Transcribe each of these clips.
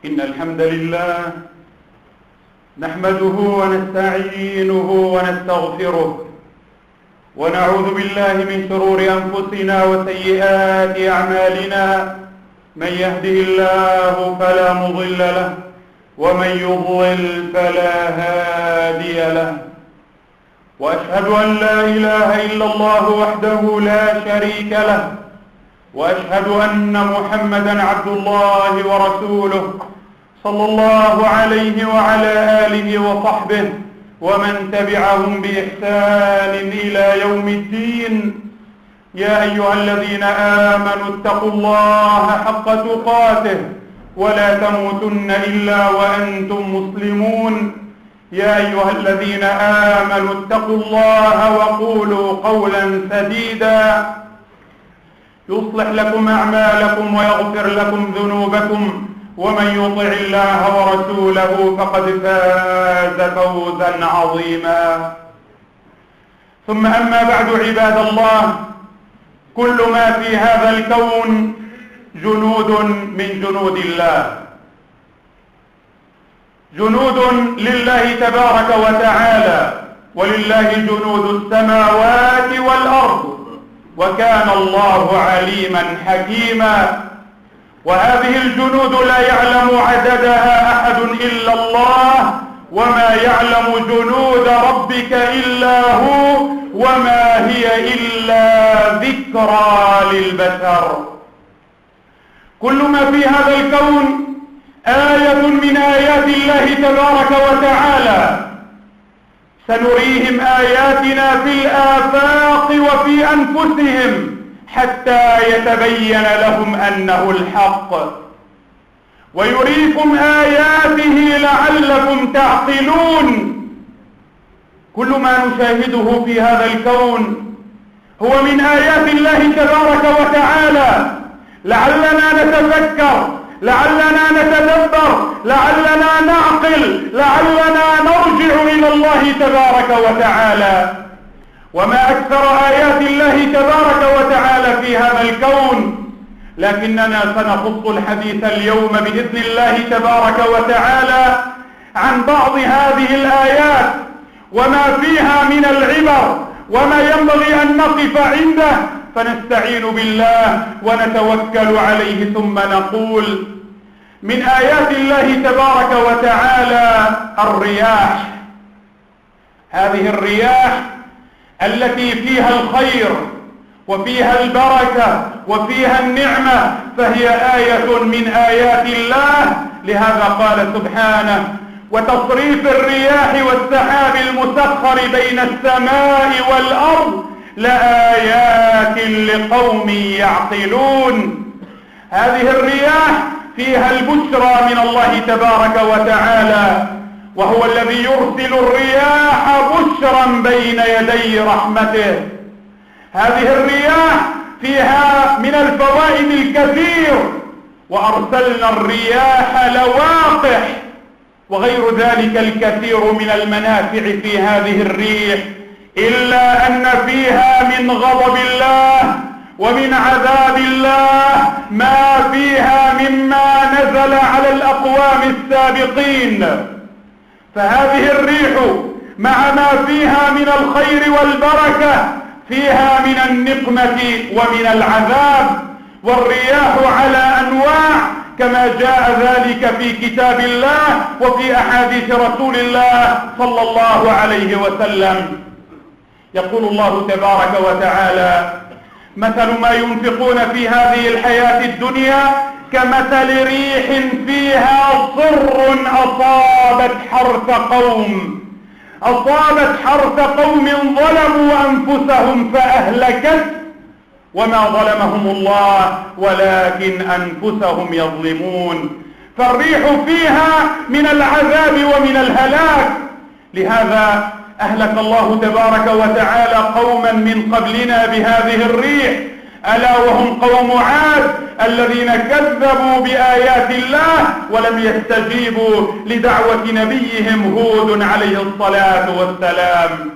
إن الحمد لله نحمده ونستعينه ونستغفره ونعوذ بالله من شرور أنفسنا وسيئات أعمالنا. من يهده الله فلا مضل له ومن يضلل فلا هادي له، وأشهد أن لا إله إلا الله وحده لا شريك له، وأشهد أن محمدا عبد الله ورسوله صلى الله عليه وعلى آله وصحبه ومن تبعهم بإحسان إلى يوم الدين. يا أيها الذين آمنوا اتقوا الله حق تقاته ولا تموتن إلا وأنتم مسلمون. يا أيها الذين آمنوا اتقوا الله وقولوا قولا سديدا يصلح لكم أعمالكم ويغفر لكم ذنوبكم، ومن يطع الله ورسوله فقد فاز فوزا عظيما. ثم أما بعد، عباد الله، كل ما في هذا الكون جنود من جنود الله، جنود لله تبارك وتعالى، ولله جنود السماوات والأرض، وكان الله عليما حكيما. وهذه الجنود لا يعلم عددها أحد إلا الله، وما يعلم جنود ربك إلا هو، وما هي إلا ذكرى للبشر. كل ما في هذا الكون آية من آيات الله تبارك وتعالى. سنريهم آياتنا في الآفاق وفي أنفسهم حتى يتبين لهم أنه الحق، ويريكم آياته لعلكم تعقلون. كل ما نشاهده في هذا الكون هو من آيات الله تبارك وتعالى، لعلنا نتفكر، لعلنا نتدبر، لعلنا نعقل، لعلنا نرجع إلى الله تبارك وتعالى. وما أكثر آيات الله تبارك وتعالى في هذا الكون، لكننا سنخص الحديث اليوم بإذن الله تبارك وتعالى عن بعض هذه الآيات وما فيها من العبر، وما ينبغي أن نقف عنده، فنستعين بالله ونتوكل عليه. ثم نقول: من آيات الله تبارك وتعالى الرياح. هذه الرياح التي فيها الخير وفيها البركة وفيها النعمة، فهي آية من آيات الله. لهذا قال سبحانه: وتصريف الرياح والسحاب المسخر بين السماء والأرض لآيات لقوم يعقلون. هذه الرياح فيها البشرى من الله تبارك وتعالى، وهو الذي يرسل الرياح بشرا بين يدي رحمته. هذه الرياح فيها من الفوائد الكثير، وأرسلنا الرياح لواقح، وغير ذلك الكثير من المنافع في هذه الريح، إلا أن فيها من غضب الله ومن عذاب الله ما فيها مما نزل على الأقوام السابقين. فهذه الريح مع ما فيها من الخير والبركة فيها من النقمة ومن العذاب. والرياح على أنواع كما جاء ذلك في كتاب الله وفي أحاديث رسول الله صلى الله عليه وسلم. يقول الله تبارك وتعالى: مثل ما ينفقون في هذه الحياة الدنيا كمثل ريح فيها صر أصابت حرث قوم ظلموا أنفسهم فأهلكت، وما ظلمهم الله ولكن أنفسهم يظلمون. فالريح فيها من العذاب ومن الهلاك. لهذا أهلك الله تبارك وتعالى قوما من قبلنا بهذه الريح، ألا وهم قوم عاد الذين كذبوا بآيات الله ولم يستجيبوا لدعوة نبيهم هود عليه الصلاة والسلام.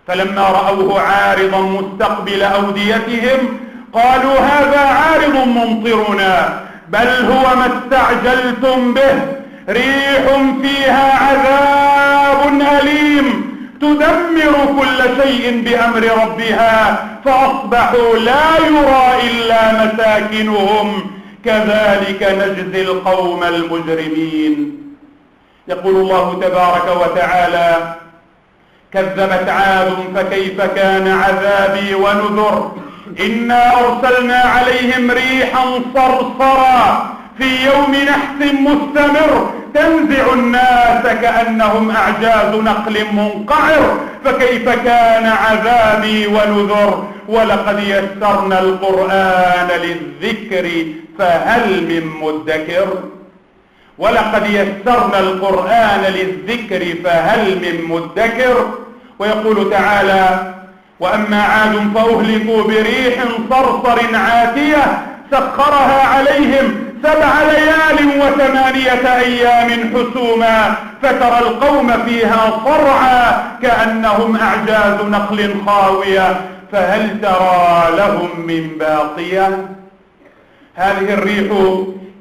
فلما رأوه عارضا مستقبل أوديتهم قالوا: هذا عارض ممطرنا، بل هو ما استعجلتم به، ريح فيها عذاب أليم تدمر كل شيء بأمر ربها فأصبحوا لا يرى إلا مساكنهم كذلك نجزي القوم المجرمين. يقول الله تبارك وتعالى: كذبت عاد فكيف كان عذابي ونذر، إنا أرسلنا عليهم ريحا صرصرا في يوم نحس مستمر تنزع الناس كأنهم أعجاز نخل منقعر، فكيف كان عذابي ونذر. ولقد يسرنا القرآن للذكر فهل من مدكر. ولقد يسرنا القرآن للذكر فهل من مدكر. ويقول تعالى: وأما عاد فأهلكوا بريح صرصر عاتية سخرها عليهم 7 ليال و8 أيام حسوما فترى القوم فيها صرعى كأنهم أعجاز نخل خاوية فهل ترى لهم من باقية. هذه الريح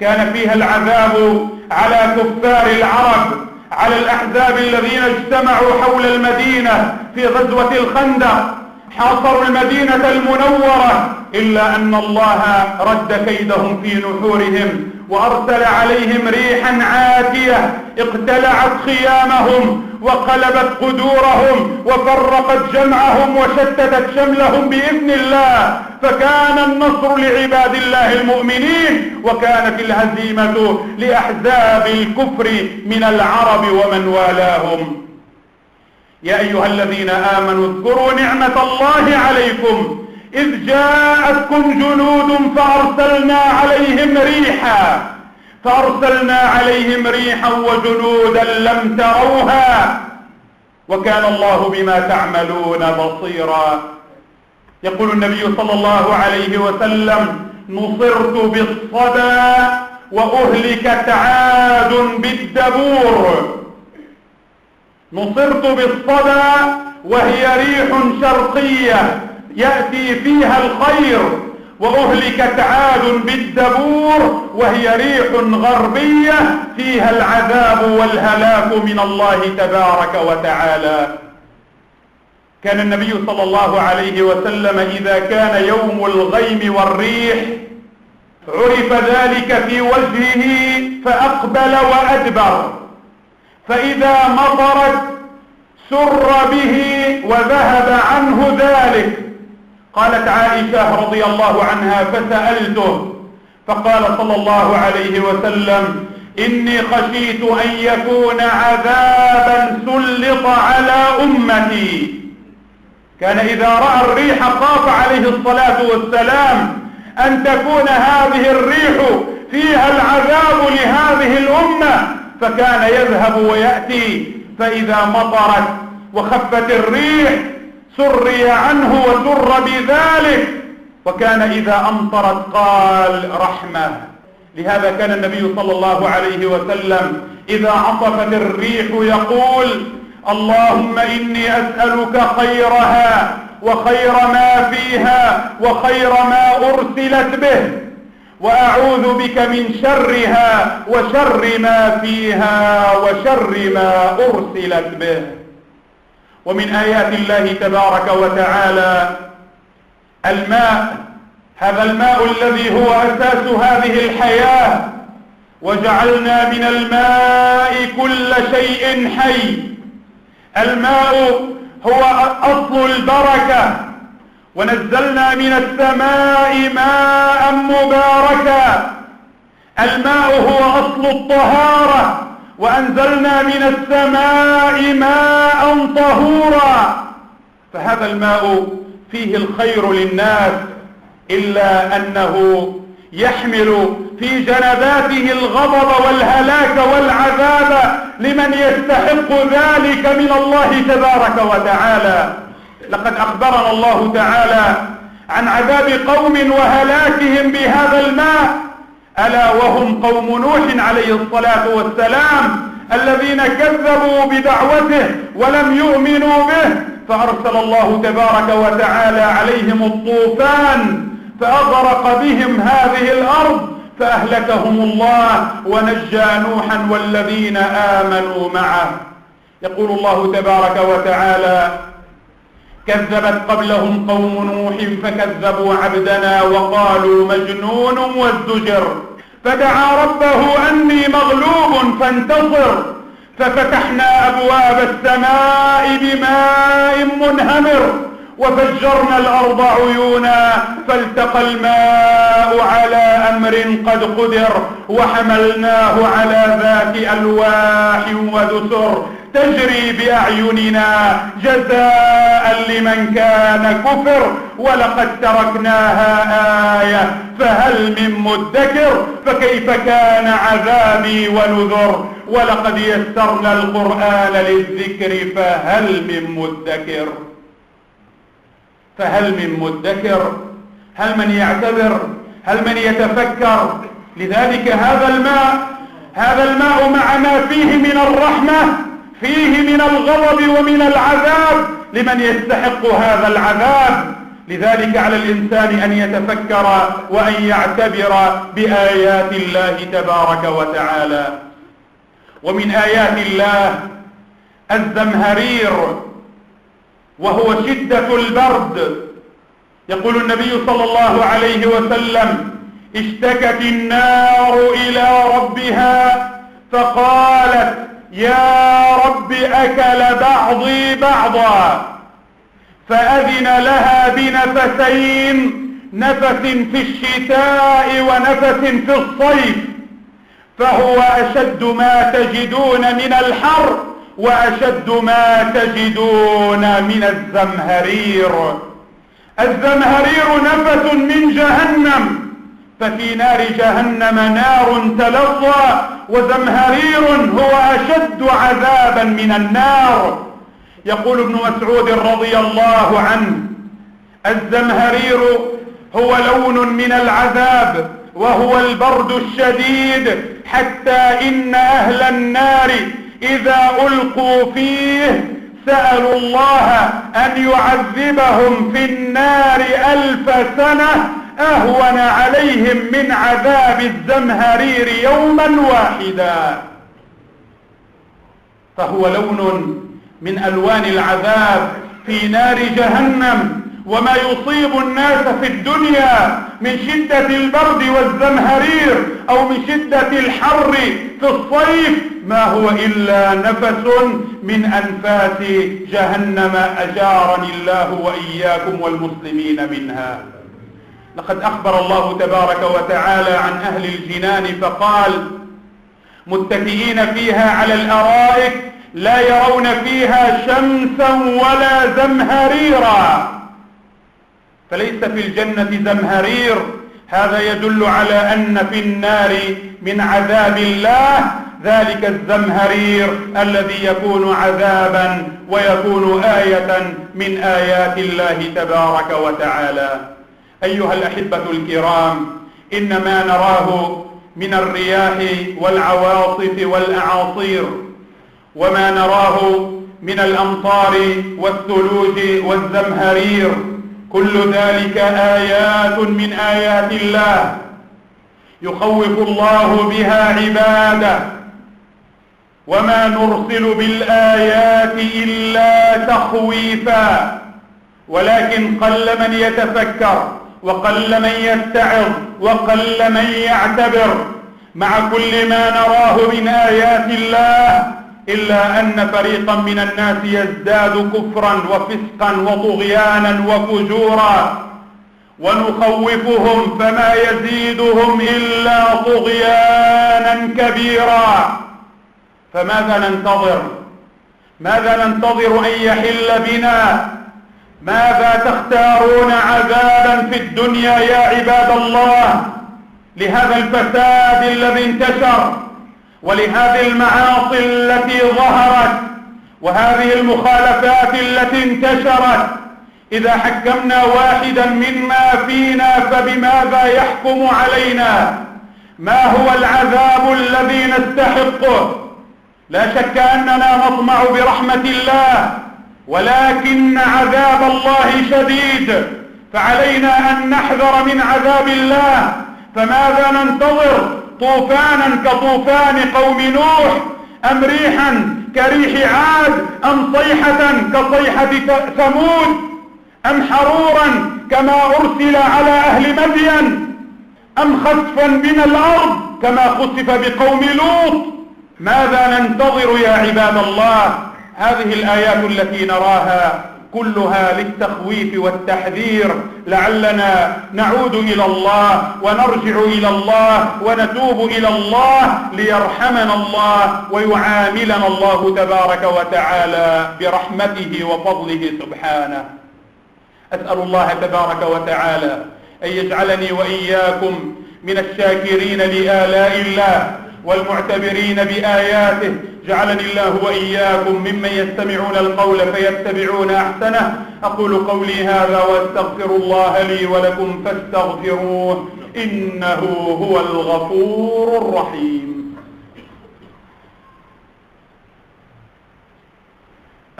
كان فيها العذاب على كفار العرب، على الأحزاب الذين اجتمعوا حول المدينة في غزوة الخندق، حاصروا المدينة المنورة، إلا أن الله رد كيدهم في نحورهم وأرسل عليهم ريحا عاتية اقتلعت خيامهم وقلبت قدورهم وفرقت جمعهم وشتتت شملهم بإذن الله، فكان النصر لعباد الله المؤمنين وكانت الهزيمة لأحزاب الكفر من العرب ومن والاهم. يا أيها الذين آمنوا اذكروا نعمة الله عليكم إذ جاءتكم جنود فأرسلنا عليهم ريحا وجنودا لم تروها وكان الله بما تعملون بصيرا. يقول النبي صلى الله عليه وسلم: نصرت بالصدى وأهلكت عاد بالدبور. نصرت بالصدى وهي ريح شرقية يأتي فيها الخير، وأهلكت عاد بالدبور وهي ريح غربية فيها العذاب والهلاك من الله تبارك وتعالى. كان النبي صلى الله عليه وسلم إذا كان يوم الغيم والريح عرف ذلك في وجهه فأقبل وأدبر، فإذا مطرت سر به وذهب عنه ذلك. قالت عائشة رضي الله عنها: فسألته فقال صلى الله عليه وسلم: إني خشيت أن يكون عذابا سلط على أمتي. كان إذا رأى الريح خاف عليه الصلاة والسلام أن تكون هذه الريح فيها العذاب لهذه الأمة، فكان يذهب ويأتي، فإذا مطرت وخفت الريح سري عنه وسر بذلك، وكان إذا أمطرت قال رحمة. لهذا كان النبي صلى الله عليه وسلم إذا عطفت الريح يقول: اللهم إني أسألك خيرها وخير ما فيها وخير ما أرسلت به، وأعوذ بك من شرها وشر ما فيها وشر ما أرسلت به. ومن آيات الله تبارك وتعالى الماء، هذا الماء الذي هو أساس هذه الحياة، وجعلنا من الماء كل شيء حي. الماء هو أصل البركة، ونزلنا من السماء ماء مباركا. الماء هو أصل الطهارة، وأنزلنا من السماء ماء طهورا. فهذا الماء فيه الخير للناس، إلا أنه يحمل في جنباته الغضب والهلاك والعذاب لمن يستحق ذلك من الله تبارك وتعالى. لقد أخبرنا الله تعالى عن عذاب قوم وهلاكهم بهذا الماء، ألا وهم قوم نوح عليه الصلاة والسلام الذين كذبوا بدعوته ولم يؤمنوا به، فأرسل الله تبارك وتعالى عليهم الطوفان فأغرق بهم هذه الأرض، فأهلكهم الله ونجى نوحا والذين آمنوا معه. يقول الله تبارك وتعالى: كذبت قبلهم قوم نوح فكذبوا عبدنا وقالوا مجنون وازدجر فدعا ربه أني مغلوب فانتصر ففتحنا أبواب السماء بماء منهمر وفجرنا الأرض عيونا فالتقى الماء على أمر قد قدر وحملناه على ذات ألواح ودسر تجري بأعيننا جزاء لمن كان كفر ولقد تركناها آية فهل من مدكر فكيف كان عذابي ونذر ولقد يسرنا القرآن للذكر فهل من مدكر هل من يعتبر هل من يتفكر؟ لذلك هذا الماء مع ما فيه من الرحمة فيه من الغضب ومن العذاب لمن يستحق هذا العذاب. لذلك على الإنسان أن يتفكر وأن يعتبر بآيات الله تبارك وتعالى. ومن آيات الله الزمهرير وهو شدة البرد. يقول النبي صلى الله عليه وسلم: اشتكت النار إلى ربها فقالت: يا رب أكل بعضي بعضا، فأذن لها بنفسين، نفس في الشتاء ونفس في الصيف، فهو أشد ما تجدون من الحر وأشد ما تجدون من الزمهرير. الزمهرير نفس من جهنم، ففي نار جهنم نار تلظى، وزمهرير هو أشد عذابا من النار. يقول ابن مسعود رضي الله عنه: الزمهرير هو لون من العذاب وهو البرد الشديد، حتى إن أهل النار إذا ألقوا فيه سألوا الله أن يعذبهم في النار 1000 سنة أهون عليهم من عذاب الزمهرير يوما واحدا. فهو لون من ألوان العذاب في نار جهنم. وما يصيب الناس في الدنيا من شدة البرد والزمهرير أو من شدة الحر في الصيف ما هو إلا نفس من أنفاس جهنم، أجارني الله وإياكم والمسلمين منها. لقد أخبر الله تبارك وتعالى عن أهل الجنان فقال: متكئين فيها على الأرائك لا يرون فيها شمسا ولا زمهريرا. فليس في الجنة زمهرير. هذا يدل على أن في النار من عذاب الله ذلك الزمهرير الذي يكون عذابا ويكون آية من آيات الله تبارك وتعالى. أيها الأحبة الكرام، إن ما نراه من الرياح والعواصف والأعاصير وما نراه من الأمطار والثلوج والزمهرير كل ذلك آيات من آيات الله يخوف الله بها عباده. وما نرسل بالآيات إلا تخويفا، ولكن قل من يتفكر وقل من يتعظ وقل من يعتبر مع كل ما نراه من آيات الله، إلا أن فريقا من الناس يزداد كفرا وفسقا وطغيانا وفجورا، ونخوفهم فما يزيدهم إلا طغيانا كبيرا. فماذا ننتظر؟ ماذا ننتظر أن يحل بنا؟ ماذا تختارون عذابا في الدنيا يا عباد الله لهذا الفساد الذي انتشر ولهذه المعاصي التي ظهرت وهذه المخالفات التي انتشرت؟ إذا حكمنا واحدا مما فينا فبماذا يحكم علينا؟ ما هو العذاب الذي نستحقه؟ لا شك أننا نطمع برحمة الله، ولكن عذاب الله شديد، فعلينا أن نحذر من عذاب الله، فماذا ننتظر؟ طوفانا كطوفان قوم نوح، أم ريحا كريح عاد، أم صيحة كصيحة ثمود، أم حرورا كما أرسل على أهل مدين، أم خسفا من الأرض كما خسف بقوم لوط؟ ماذا ننتظر يا عباد الله؟ هذه الآيات التي نراها كلها للتخويف والتحذير، لعلنا نعود إلى الله ونرجع إلى الله ونتوب إلى الله ليرحمنا الله ويعاملنا الله تبارك وتعالى برحمته وفضله سبحانه. أسأل الله تبارك وتعالى أن يجعلني وإياكم من الشاكرين لآلاء الله والمعتبرين بآياته. جعلني الله وإياكم ممن يستمعون القول فيتبعون أحسنه. أقول قولي هذا وأستغفر الله لي ولكم فاستغفروه إنه هو الغفور الرحيم.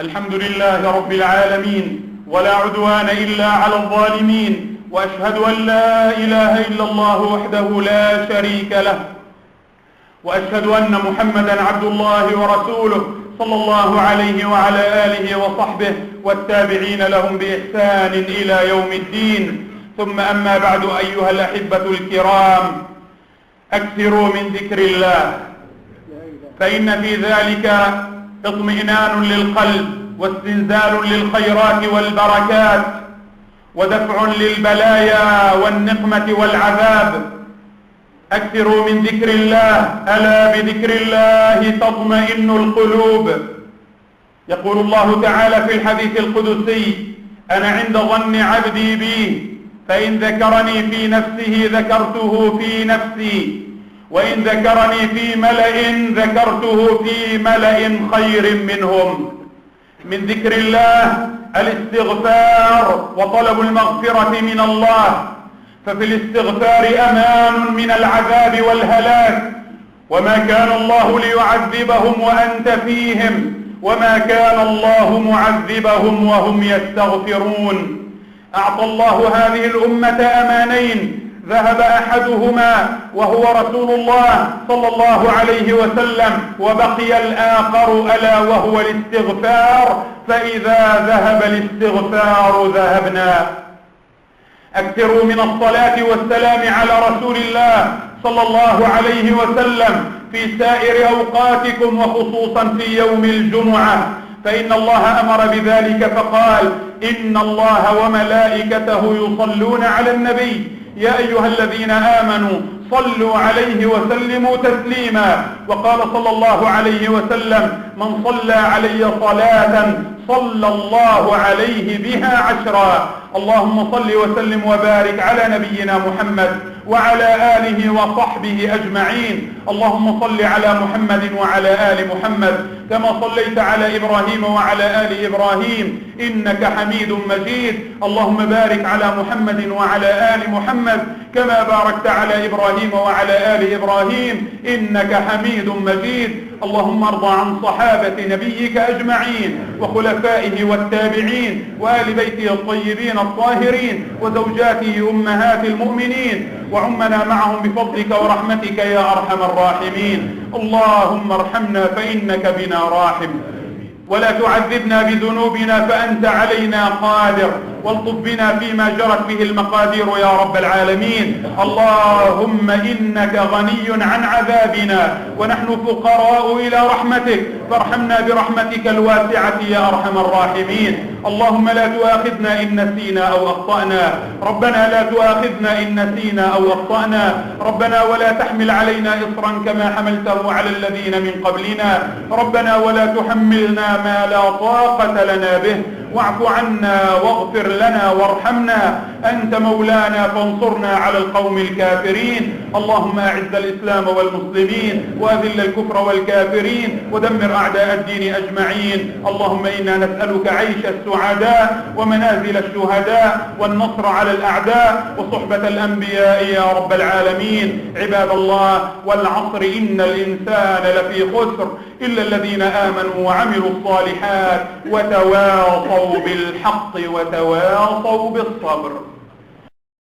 الحمد لله رب العالمين، ولا عدوان إلا على الظالمين، وأشهد أن لا إله إلا الله وحده لا شريك له، وأشهد أن محمدا عبد الله ورسوله صلى الله عليه وعلى آله وصحبه والتابعين لهم بإحسان إلى يوم الدين. ثم أما بعد، أيها الأحبة الكرام، أكثروا من ذكر الله، فإن في ذلك اطمئنان للقلب واستنزال للخيرات والبركات ودفع للبلايا والنقمة والعذاب. أكثروا من ذكر الله، ألا بذكر الله تطمئن القلوب. يقول الله تعالى في الحديث القدسي: أنا عند ظن عبدي بي، فإن ذكرني في نفسه ذكرته في نفسي، وإن ذكرني في ملأ ذكرته في ملأ خير منهم. من ذكر الله الاستغفار وطلب المغفرة من الله، ففي الاستغفار أمان من العذاب والهلاك. وما كان الله ليعذبهم وأنت فيهم، وما كان الله معذبهم وهم يستغفرون. أعطى الله هذه الأمة أمانين، ذهب أحدهما وهو رسول الله صلى الله عليه وسلم، وبقي الآخر ألا وهو الاستغفار، فإذا ذهب الاستغفار ذهبنا. أكثروا من الصلاة والسلام على رسول الله صلى الله عليه وسلم في سائر أوقاتكم، وخصوصا في يوم الجمعة، فإن الله أمر بذلك فقال: إن الله وملائكته يصلون على النبي يا أيها الذين آمنوا صلوا عليه وسلموا تسليما. وقال صلى الله عليه وسلم: من صلى علي صلاة صلى الله عليه بها 10. اللهم صل وسلم وبارك على نبينا محمد وعلى آله وصحبه أجمعين. اللهم صل على محمد وعلى آل محمد كما صليت على إبراهيم وعلى آل إبراهيم إنك حميد مجيد. اللهم بارك على محمد وعلى آل محمد كما باركت على إبراهيم وعلى آل إبراهيم إنك حميد مجيد. اللهم ارض عن صحابة نبيك أجمعين وخلفائه والتابعين وآل بيته الطيبين الطاهرين وزوجاته أمهات المؤمنين، وعمنا معهم بفضلك ورحمتك يا أرحم الراحمين. اللهم ارحمنا فإنك بنا راحم، ولا تعذبنا بذنوبنا فأنت علينا قادر، والطف بنا فيما جرت به المقادير يا رب العالمين. اللهم إنك غني عن عذابنا ونحن فقراء إلى رحمتك، فارحمنا برحمتك الواسعة يا أرحم الراحمين. اللهم لا تؤاخذنا إن نسينا أو أخطأنا، ربنا لا تؤاخذنا إن نسينا أو أخطأنا، ربنا ولا تحمل علينا إصرا كما حملته على الذين من قبلنا، ربنا ولا تحملنا ما لا طاقة لنا به، واعف عنا واغفر لنا وارحمنا، أنت مولانا فانصرنا على القوم الكافرين. اللهم أعز الإسلام والمسلمين وأذل الكفر والكافرين ودمر أعداء الدين أجمعين. اللهم إنا نسألك عيش السعداء ومنازل الشهداء والنصر على الأعداء وصحبة الأنبياء يا رب العالمين. عباد الله، والعصر إن الإنسان لفي خسر إلا الذين آمنوا وعملوا الصالحات وتواصوا بالحق وتواصوا بالصبر.